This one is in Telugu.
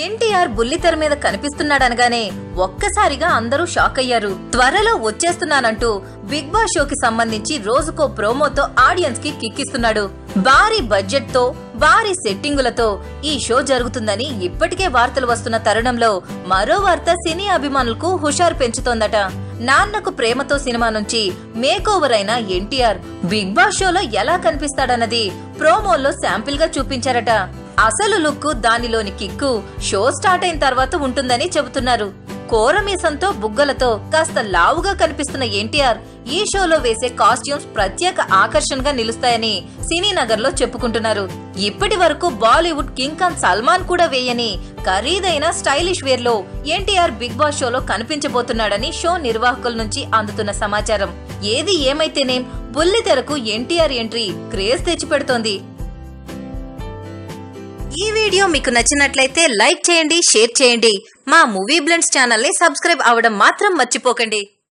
ఎన్టీఆర్ బుల్లితెర మీద కనిపిస్తున్నాడనగానే ఒక్కసారిగా అందరూ షాక్ అయ్యారు. త్వరలో వచ్చేస్తున్నానంటూ బిగ్ బాస్ షోకి సంబంధించి రోజుకో ప్రోమోతో ఆడియన్స్ కి కిక్కిస్తున్నాడు. భారీ బడ్జెట్ తో భారీ సెట్టింగులతో ఈ షో జరుగుతుందని ఇప్పటికే వార్తలు వస్తున్న తరుణంలో మరో వార్త సినీ అభిమానులకు హుషారు పెంచుతోందట. నాన్నకు ప్రేమతో సినిమా నుంచి మేక్ ఓవర్ అయిన ఎన్టీఆర్ బిగ్ బాస్ షోలో ఎలా కనిపిస్తాడన్నది ప్రోమోల్లో శాంపిల్ గా చూపించారట. అసలు లుక్, దానిలోని కిక్కు షో స్టార్ట్ అయిన తర్వాత ఉంటుందని చెబుతున్నారు. కోరమీసంతో బుగ్గలతో కాస్త లావుగా కనిపిస్తున్న ఎన్టీఆర్ ఈ షోలో వేసే కాస్ట్యూమ్స్ ప్రత్యేక ఆకర్షణగా నిలుస్తాయని సినీ నగర్ లో చెప్పుకుంటున్నారు. ఇప్పటి వరకు బాలీవుడ్ కింగ్ ఖాన్ సల్మాన్ కూడా వేయని ఖరీదైన స్టైలిష్ వేర్ లో ఎన్టీఆర్ బిగ్ బాస్ షోలో కనిపించబోతున్నాడని షో నిర్వాహకుల నుంచి అందుతున్న సమాచారం. ఏది ఏమైతేనేం బుల్లితెరకు ఎన్టీఆర్ ఎంట్రీ క్రేజ్ తెచ్చిపెడుతోంది. ఈ వీడియో మీకు నచ్చినట్లయితే లైక్ చేయండి, షేర్ చేయండి. మా మూవీ బ్లెండ్స్ ఛానల్ ని సబ్స్క్రైబ్ అవ్వడం మాత్రం మర్చిపోకండి.